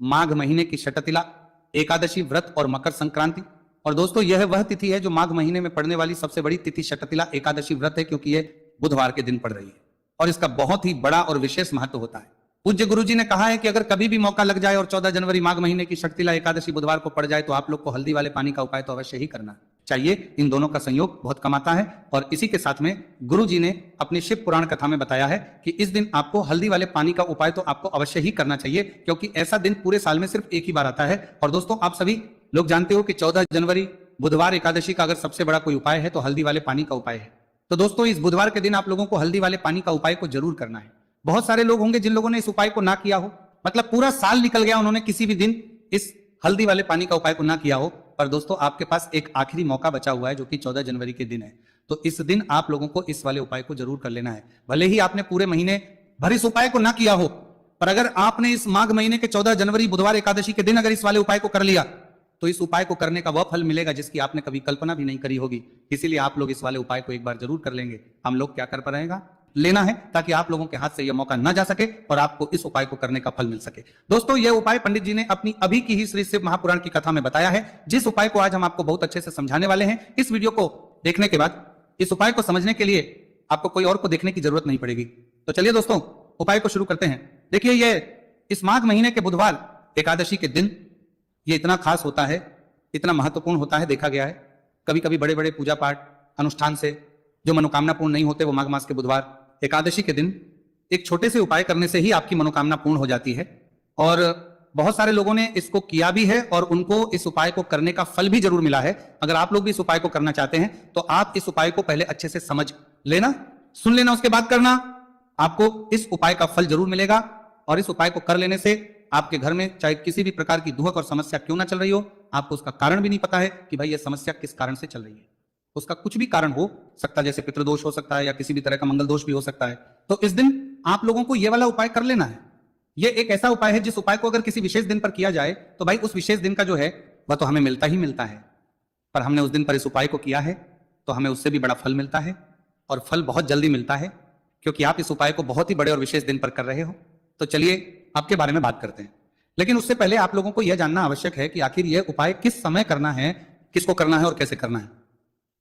माघ महीने की षटतिला, एकादशी व्रत और मकर संक्रांति। और दोस्तों यह वह तिथि है जो माघ महीने में पड़ने वाली सबसे बड़ी तिथि षटतिला एकादशी व्रत है, क्योंकि यह बुधवार के दिन पड़ रही है और इसका बहुत ही बड़ा और विशेष महत्व होता है। पूज्य गुरुजी ने कहा है कि अगर कभी भी मौका लग जाए और 14 जनवरी माघ महीने की षटतिला एकादशी बुधवार को पड़ जाए तो आप लोग को हल्दी वाले पानी का उपाय तो अवश्य ही करना चाहिए। इन दोनों का संयोग बहुत कम आता है। और इसी के साथ में गुरुजी ने अपनी शिव पुराण कथा में बताया है कि इस दिन आपको हल्दी वाले पानी का उपाय तो आपको अवश्य ही करना चाहिए, क्योंकि ऐसा दिन पूरे साल में सिर्फ एक ही बार आता है। और दोस्तों आप सभी लोग जानते हो कि 14 जनवरी बुधवार एकादशी का अगर सबसे बड़ा कोई उपाय है तो हल्दी वाले पानी का उपाय है। तो दोस्तों इस बुधवार के दिन आप लोगों को हल्दी वाले पानी का उपाय को जरूर करना है। बहुत सारे लोग होंगे जिन लोगों ने इस उपाय को ना किया हो, मतलब पूरा साल निकल गया, उन्होंने किसी भी दिन इस हल्दी वाले पानी का उपाय को ना किया हो। पर दोस्तों आपके पास एक आखिरी मौका बचा हुआ है जो कि 14 जनवरी के दिन है। तो इस दिन आप लोगों को इस वाले उपाय को जरूर कर लेना है। भले ही आपने पूरे महीने भर इस उपाय को ना किया हो, पर अगर आपने इस माघ महीने के 14 जनवरी बुधवार एकादशी के दिन अगर इस वाले उपाय को कर लिया तो इस उपाय को करने का वह फल मिलेगा जिसकी आपने कभी कल्पना भी नहीं करी होगी। इसीलिए आप लोग इस वाले उपाय को एक बार जरूर कर लेंगे। हम लोग क्या कर पाएगा, लेना है, ताकि आप लोगों के हाथ से यह मौका न जा सके और आपको इस उपाय को करने का फल मिल सके। दोस्तों यह उपाय पंडित जी ने अपनी अभी की ही श्री शिव महापुराण की कथा में बताया है, जिस उपाय को आज हम आपको बहुत अच्छे से समझाने वाले हैं। इस वीडियो को देखने के बाद इस उपाय को समझने के लिए आपको कोई और को देखने की जरूरत नहीं पड़ेगी। तो चलिए दोस्तों उपाय को शुरू करते हैं। देखिए यह इस माघ महीने के बुधवार एकादशी के दिन ये इतना खास होता है, इतना महत्वपूर्ण होता है। देखा गया है कभी कभी बड़े बड़े पूजा पाठ अनुष्ठान से जो मनोकामना पूर्ण नहीं होते वो माघ मास के बुधवार एकादशी के दिन एक छोटे से उपाय करने से ही आपकी मनोकामना पूर्ण हो जाती है। और बहुत सारे लोगों ने इसको किया भी है और उनको इस उपाय को करने का फल भी जरूर मिला है। अगर आप लोग भी इस उपाय को करना चाहते हैं तो आप इस उपाय को पहले अच्छे से समझ लेना, सुन लेना, उसके बाद करना। आपको इस उपाय का फल जरूर मिलेगा। और इस उपाय को कर लेने से आपके घर में चाहे किसी भी प्रकार की दुख और समस्या क्यों ना चल रही हो, आपको उसका कारण भी नहीं पता है कि भाई यह समस्या किस कारण से चल रही है। उसका कुछ भी कारण हो सकता है, जैसे पितृदोष हो सकता है या किसी भी तरह का मंगल दोष भी हो सकता है। तो इस दिन आप लोगों को यह वाला उपाय कर लेना है। यह एक ऐसा उपाय है जिस उपाय को अगर किसी विशेष दिन पर किया जाए तो भाई उस विशेष दिन का जो है वह तो हमें मिलता ही मिलता है, पर हमने उस दिन पर इस उपाय को किया है तो हमें उससे भी बड़ा फल मिलता है। और फल बहुत जल्दी मिलता है क्योंकि आप इस उपाय को बहुत ही बड़े और विशेष दिन पर कर रहे हो। तो चलिए आपके बारे में बात करते हैं। लेकिन उससे पहले आप लोगों को यह जानना आवश्यक है कि आखिर यह उपाय किस समय करना है, किसको करना है और कैसे करना है।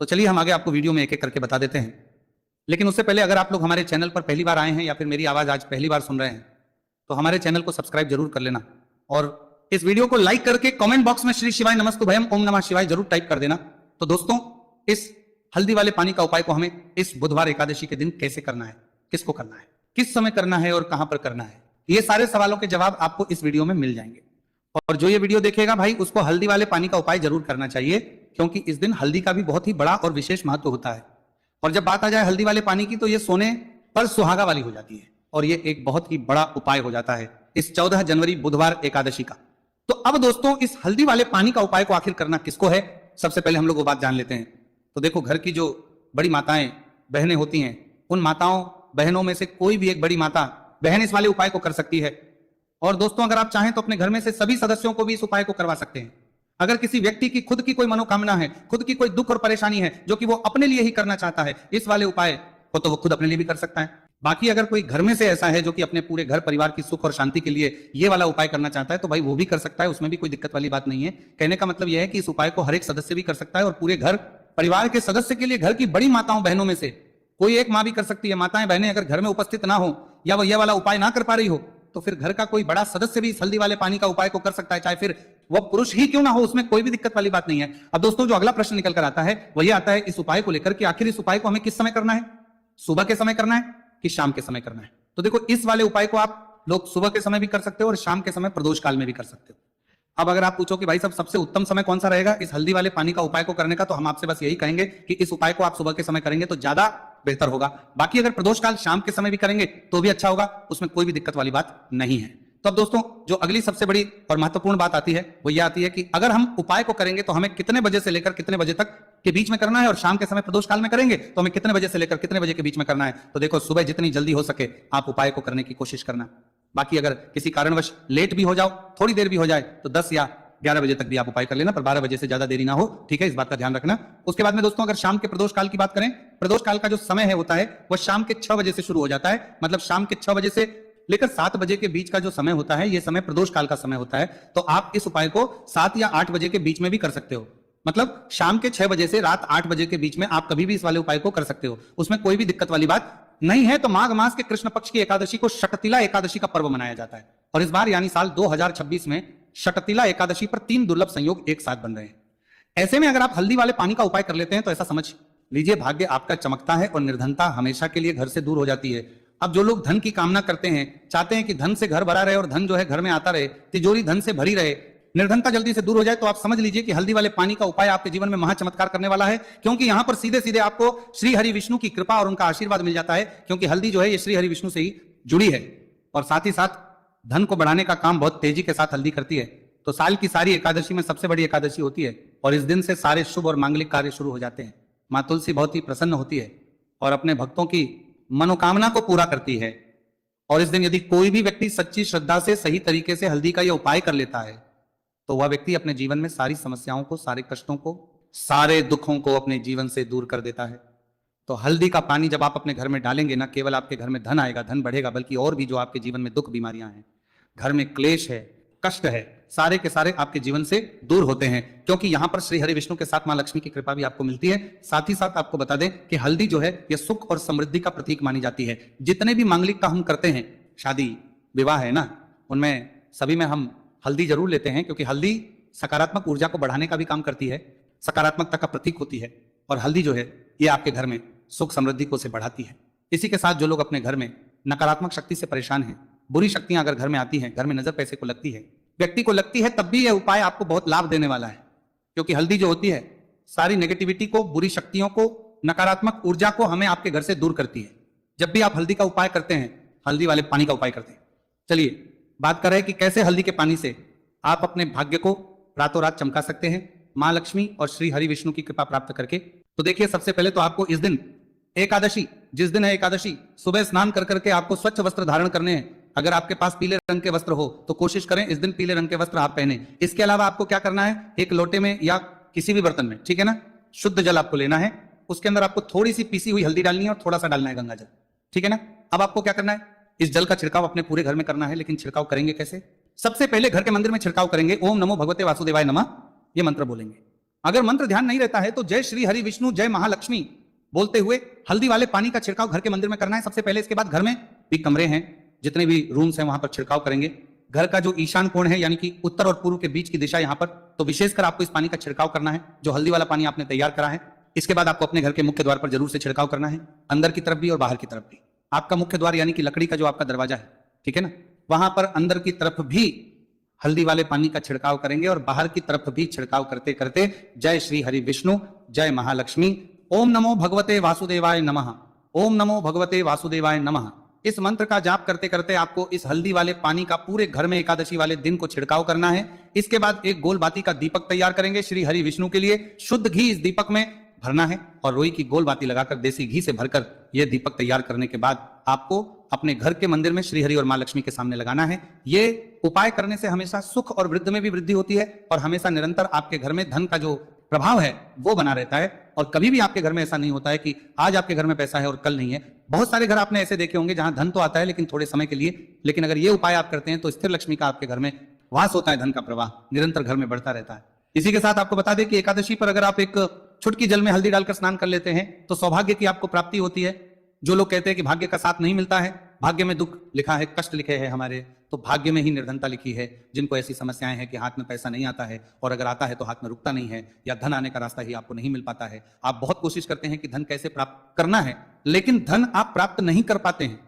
तो चलिए हम आगे आपको वीडियो में एक एक करके बता देते हैं। लेकिन उससे पहले अगर आप लोग हमारे चैनल पर पहली बार आए हैं या फिर मेरी आवाज आज पहली बार सुन रहे हैं तो हमारे चैनल को सब्सक्राइब जरूर कर लेना और इस वीडियो को लाइक करके कमेंट बॉक्स में श्री शिवाय नमस्तुभयम ओम नमः शिवाय जरूर टाइप कर देना। तो दोस्तों इस हल्दी वाले पानी का उपाय को हमें इस बुधवार एकादशी के दिन कैसे करना है, किसको करना है, किस समय करना है और कहां पर करना है, ये सारे सवालों के जवाब आपको इस वीडियो में मिल जाएंगे। और जो ये वीडियो देखेगा भाई उसको हल्दी वाले पानी का उपाय जरूर करना चाहिए, क्योंकि इस दिन हल्दी का भी बहुत ही बड़ा और विशेष महत्व होता है। और जब बात आ जाए हल्दी वाले पानी की तो ये सोने पर सुहागा वाली हो जाती है और ये एक बहुत ही बड़ा उपाय हो जाता है इस 14 जनवरी बुधवार एकादशी का। तो अब दोस्तों इस हल्दी वाले पानी का उपाय को आखिर करना किसको है, सबसे पहले हम लोग वो बात जान लेते हैं। तो देखो घर की जो बड़ी माताएं बहनें होती हैं, उन माताओं बहनों में से कोई भी एक बड़ी माता बहन इस वाले उपाय को कर सकती है। और दोस्तों अगर आप चाहें तो अपने घर में से सभी सदस्यों को भी इस उपाय को करवा सकते हैं। अगर किसी व्यक्ति की खुद की कोई मनोकामना है, खुद की कोई दुख और परेशानी है जो कि वो अपने लिए ही करना चाहता है, इस वाले उपाय को तो वो खुद अपने लिए भी कर सकता है। बाकी अगर कोई घर में से ऐसा है जो कि अपने पूरे घर परिवार की सुख और शांति के लिए ये वाला उपाय करना चाहता है तो भाई वो भी कर सकता है, उसमें भी कोई दिक्कत वाली बात नहीं है। कहने का मतलब यह है कि इस उपाय को हर एक सदस्य भी कर सकता है और पूरे घर परिवार के सदस्य के लिए घर की बड़ी माताओं बहनों में से कोई एक माँ भी कर सकती है। माताएं बहनें अगर घर में उपस्थित ना हो या वो ये वाला उपाय ना कर पा रही हो तो फिर घर का कोई बड़ा सदस्य भी इस हल्दी वाले पानी का उपाय को कर सकता है, चाहे फिर वो पुरुष ही क्यों ना हो, उसमें कोई भी दिक्कत वाली बात नहीं है। अब दोस्तों जो अगला प्रश्न निकल कर आता है वो ये आता है इस उपाय को लेकर कि आखिर इस उपाय को हमें किस समय करना है, सुबह के समय करना है कि शाम के समय करना है। तो देखो इस वाले उपाय को आप लोग सुबह के समय भी कर सकते हो और शाम के समय प्रदोष काल में भी कर सकते हो। अब अगर आप पूछो कि भाई सब सबसे उत्तम समय कौन सा रहेगा इस हल्दी वाले पानी का उपाय को करने का, तो हम आपसे बस यही कहेंगे कि इस उपाय को आप सुबह के समय करेंगे तो ज्यादा बेहतर होगा। बाकी अगर प्रदोष काल शाम के समय भी करेंगे तो भी अच्छा होगा, उसमें कोई भी दिक्कत वाली बात नहीं है। तो अब दोस्तों जो अगली सबसे बड़ी और महत्वपूर्ण बात आती है वो ये आती है कि अगर हम उपाय को करेंगे तो हमें कितने बजे से लेकर कितने बजे तक के बीच में करना है, और शाम के समय प्रदोष काल में करेंगे तो हमें कितने बजे से लेकर कितने बजे के बीच में करना है। तो देखो सुबह जितनी जल्दी हो सके आप उपाय को करने की कोशिश करना। बाकी अगर किसी कारणवश लेट भी हो जाओ, थोड़ी देर भी हो जाए तो 10 या 11 बजे तक भी आप उपाय कर लेना, पर 12 बजे से ज्यादा देरी ना हो, ठीक है, इस बात का ध्यान रखना। उसके बाद में दोस्तों अगर शाम के प्रदोष काल की बात करें, प्रदोष काल का जो समय है होता है वो शाम के 6 बजे से शुरू हो जाता है। मतलब शाम के 6 बजे से लेकर 7 बजे के बीच का जो समय होता है, यह समय प्रदोष काल का समय होता है। तो आप इस उपाय को 7 या 8 बजे के बीच में भी कर सकते हो। मतलब शाम के 6 बजे से रात 8 बजे के बीच में आप कभी भी इस वाले उपाय को कर सकते हो, उसमें कोई भी दिक्कत वाली बात नहीं है। तो माघ मास के कृष्ण पक्ष की एकादशी को शटतिला एकादशी का पर्व मनाया जाता है, और इस बार यानी साल 2026 में शटतिला एकादशी पर 3 दुर्लभ संयोग एक साथ बन रहे हैं। ऐसे में अगर आप हल्दी वाले पानी का उपाय कर लेते हैं तो ऐसा समझ लीजिए भाग्य आपका चमकता है और निर्धनता हमेशा के लिए घर से दूर हो जाती है। अब जो लोग धन की कामना करते हैं, चाहते हैं कि धन से घर भरा रहे और धन जो है घर में आता रहे, तिजोरी धन से भरी रहे, निर्धनता जल्दी से दूर हो जाए, तो आप समझ लीजिए कि हल्दी वाले पानी का उपाय आपके जीवन में महाचमत्कार करने वाला है। क्योंकि यहां पर सीधे सीधे आपको श्री हरि विष्णु की कृपा और उनका आशीर्वाद मिल जाता है, क्योंकि हल्दी जो है ये श्री हरि विष्णु से ही जुड़ी है, और साथ ही साथ धन को बढ़ाने का काम बहुत तेजी के साथ हल्दी करती है। तो साल की सारी एकादशी में सबसे बड़ी एकादशी होती है, और इस दिन से सारे शुभ और मांगलिक कार्य शुरू हो जाते हैं। मां तुलसी बहुत ही प्रसन्न होती है और अपने भक्तों की मनोकामना को पूरा करती है। और इस दिन यदि कोई भी व्यक्ति सच्ची श्रद्धा से सही तरीके से हल्दी का यह उपाय कर लेता है, तो वह व्यक्ति अपने जीवन में सारी समस्याओं को, सारे कष्टों को, सारे दुखों को अपने जीवन से दूर कर देता है। तो हल्दी का पानी जब आप अपने घर में डालेंगे ना, केवल आपके घर में धन आएगा, धन बढ़ेगा, बल्कि और भी जो आपके जीवन में दुख बीमारियां हैं, घर में क्लेश है, कष्ट है, सारे के सारे आपके जीवन से दूर होते हैं। क्योंकि यहां पर श्री हरि विष्णु के साथ मां लक्ष्मी की कृपा भी आपको मिलती है। साथ ही साथ आपको बता दें कि हल्दी जो है यह सुख और समृद्धि का प्रतीक मानी जाती है। जितने भी मांगलिक का हम करते हैं, शादी विवाह है ना, उनमें सभी में हम हल्दी जरूर लेते हैं, क्योंकि हल्दी सकारात्मक ऊर्जा को बढ़ाने का भी काम करती है, सकारात्मकता का प्रतीक होती है। और हल्दी जो है ये आपके घर में सुख समृद्धि को से बढ़ाती है। इसी के साथ जो लोग अपने घर में नकारात्मक शक्ति से परेशान हैं, बुरी शक्तियां अगर घर में आती हैं, घर में नजर पैसे को लगती है, व्यक्ति को लगती है, तब भी यह उपाय आपको बहुत लाभ देने वाला है। क्योंकि हल्दी जो होती है सारी नेगेटिविटी को, बुरी शक्तियों को, नकारात्मक ऊर्जा को हमें आपके घर से दूर करती है। जब भी आप हल्दी का उपाय करते हैं, हल्दी वाले पानी का उपाय करते हैं। चलिए बात कर रहे हैं कि कैसे हल्दी के पानी से आप अपने भाग्य को रातों रात चमका सकते हैं, मां लक्ष्मी और श्री हरि विष्णु की कृपा प्राप्त करके। तो देखिए, सबसे पहले तो आपको इस दिन एकादशी, जिस दिन है एकादशी, सुबह स्नान कर करके आपको स्वच्छ वस्त्र धारण करने हैं। अगर आपके पास पीले रंग के वस्त्र हो तो कोशिश करें इस दिन पीले रंग के वस्त्र आप पहने। इसके अलावा आपको क्या करना है, एक लोटे में या किसी भी बर्तन में, ठीक है ना, शुद्ध जल आपको लेना है। उसके अंदर आपको थोड़ी सी पीसी हुई हल्दी डालनी है और थोड़ा सा डालना है गंगा जल, ठीक है ना। अब आपको क्या करना है, इस जल का छिड़काव अपने पूरे घर में करना है। लेकिन छिड़काव करेंगे कैसे? सबसे पहले घर के मंदिर में छिड़काव करेंगे, ओम नमो भगवते वासुदेवाय नमः, ये मंत्र बोलेंगे। अगर मंत्र ध्यान नहीं रहता है तो जय श्री हरि विष्णु, जय महालक्ष्मी बोलते हुए हल्दी वाले पानी का छिड़काव घर के मंदिर में करना है सबसे पहले। इसके बाद घर में भी कमरे हैं, जितने भी रूम्स हैं, वहां पर छिड़काव करेंगे। घर का जो ईशान कोण है, यानी कि उत्तर और पूर्व के बीच की दिशा, यहां पर तो विशेषकर आपको इस पानी का छिड़काव करना है, जो हल्दी वाला पानी आपने तैयार करा है। इसके बाद आपको अपने घर के मुख्य द्वार पर जरूर से छिड़काव करना है, अंदर की तरफ भी और बाहर की तरफ भी। आपका मुख्य द्वार यानी कि लकड़ी का जो आपका दरवाजा है, ठीक है ना, वहां पर अंदर की तरफ भी हल्दी वाले पानी का छिड़काव करेंगे और बाहर की तरफ भी छिड़काव करते करते जय श्री हरि विष्णु, जय महालक्ष्मी, ओम नमो भगवते वासुदेवाय नमः, ओम नमो भगवते वासुदेवाय नमः, इस मंत्र का जाप करते करते आपको इस हल्दी वाले पानी का पूरे घर में एकादशी वाले दिन को छिड़काव करना है। इसके बाद एक गोल बाती का दीपक तैयार करेंगे श्री हरि विष्णु के लिए। शुद्ध घी इस दीपक में भरना है और रोई की गोल बाती लगाकर देसी घी से भरकर यह दीपक तैयार करने के बाद आपको अपने घर के मंदिर में श्री हरि और मां लक्ष्मी के सामने लगाना है। ये उपाय करने से हमेशा सुख और वृद्धि में भी वृद्धि होती है और हमेशा निरंतर आपके घर में धन का जो प्रभाव है वो बना रहता है। और कभी भी आपके घर में ऐसा नहीं होता है कि आज आपके घर में पैसा है और कल नहीं है। बहुत सारे घर आपने ऐसे देखे होंगे जहां धन तो आता है लेकिन थोड़े समय के लिए, लेकिन अगर ये उपाय आप करते हैं तो स्थिर लक्ष्मी का आपके घर में वास होता है, धन का प्रवाह निरंतर घर में बढ़ता रहता है। इसी के साथ आपको बता दें कि एकादशी पर अगर आप एक छुटकी जल में हल्दी डालकर स्नान कर लेते हैं तो सौभाग्य की आपको प्राप्ति होती है। जो लोग कहते हैं कि भाग्य का साथ नहीं मिलता है, भाग्य में दुख लिखा है, कष्ट लिखे हैं हमारे, तो भाग्य में ही निर्धनता लिखी है। जिनको ऐसी समस्याएं हैं कि हाथ में पैसा नहीं आता है और अगर आता है तो हाथ में रुकता नहीं है या धन आने का रास्ता ही आपको नहीं मिल पाता है, आप बहुत कोशिश करते हैं कि धन कैसे प्राप्त करना है लेकिन धन आप प्राप्त नहीं कर पाते हैं,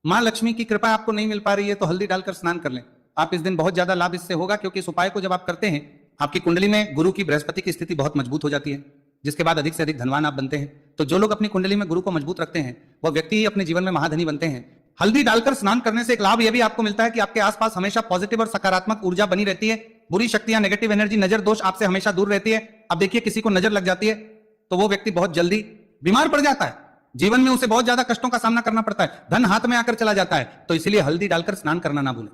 मां लक्ष्मी की कृपा आपको नहीं मिल पा रही है, तो हल्दी डालकर स्नान कर लें। आप इस दिन बहुत ज्यादा लाभ इससे होगा, क्योंकि इस उपाय को जब आप करते हैं आपकी कुंडली में गुरु की, बृहस्पति की स्थिति बहुत मजबूत हो जाती है, जिसके बाद अधिक से अधिक धनवान आप बनते हैं। तो जो लोग अपनी कुंडली में गुरु को मजबूत रखते हैं वह व्यक्ति ही अपने जीवन में महाधनी बनते हैं। हल्दी डालकर स्नान करने से एक लाभ यह भी आपको मिलता है कि आपके आसपास हमेशा पॉजिटिव और सकारात्मक ऊर्जा बनी रहती है। बुरी शक्तियां, नेगेटिव एनर्जी, नजर दोष आपसे हमेशा दूर रहती है। अब देखिए, किसी को नजर लग जाती है तो वो व्यक्ति बहुत जल्दी बीमार पड़ जाता है, जीवन में उसे बहुत ज्यादा कष्टों का सामना करना पड़ता है, धन हाथ में आकर चला जाता है। तो इसलिए हल्दी डालकर स्नान करना ना भूलें।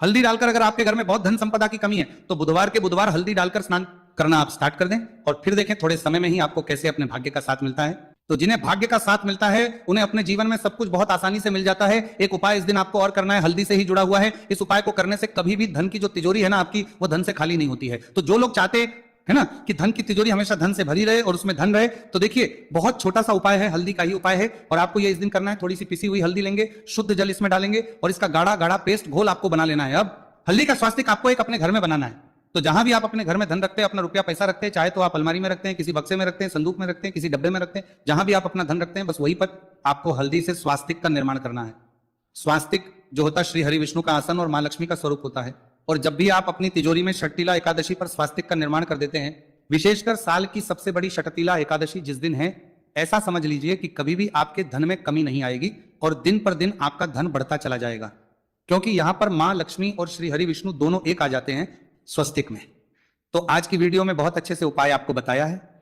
हल्दी डालकर अगर आपके घर में बहुत धन संपदा की कमी है तो बुधवार के बुधवार हल्दी डालकर स्नान करना आप स्टार्ट कर दें और फिर देखें थोड़े समय में ही आपको कैसे अपने भाग्य का साथ मिलता है। तो जिन्हें भाग्य का साथ मिलता है उन्हें अपने जीवन में सब कुछ बहुत आसानी से मिल जाता है। एक उपाय इस दिन आपको और करना है, हल्दी से ही जुड़ा हुआ है। इस उपाय को करने से कभी भी धन की जो तिजोरी है ना आपकी, वो धन से खाली नहीं होती है। तो जो लोग चाहते है ना कि धन की तिजोरी हमेशा धन से भरी रहे और उसमें धन रहे, तो देखिए बहुत छोटा सा उपाय है, हल्दी का ही उपाय है। और आपको ये इस दिन करना है, थोड़ी सी पिसी हुई हल्दी लेंगे, शुद्ध जल इसमें डालेंगे और इसका गाढ़ा गाढ़ा पेस्ट घोल आपको बना लेना है। अब हल्दी का स्वास्तिक आपको एक अपने घर में बनाना है। तो जहां भी आप अपने घर में धन रखते हैं, अपना रुपया पैसा रखते हैं, चाहे तो आप अलमारी में रखते हैं, किसी बक्से में रखते हैं, संदूक में रखते हैं, किसी डब्बे में रखते हैं, जहां भी आप अपना धन रखते हैं, बस वहीं पर आपको हल्दी से स्वास्तिक का निर्माण करना है। स्वास्तिक जो होता है श्री हरि विष्णु का आसन और मां लक्ष्मी का स्वरूप होता है। और जब भी आप अपनी तिजोरी में षटतिला एकादशी पर स्वास्तिक का निर्माण कर देते हैं, विशेषकर साल की सबसे बड़ी षटतिला एकादशी जिस दिन है, ऐसा समझ लीजिए कि कभी भी आपके धन में कमी नहीं आएगी और दिन पर दिन आपका धन बढ़ता चला जाएगा, क्योंकि यहां पर मां लक्ष्मी और श्री हरि विष्णु दोनों एक आ जाते हैं स्वस्तिक में। तो आज की वीडियो में बहुत अच्छे से उपाय आपको बताया है।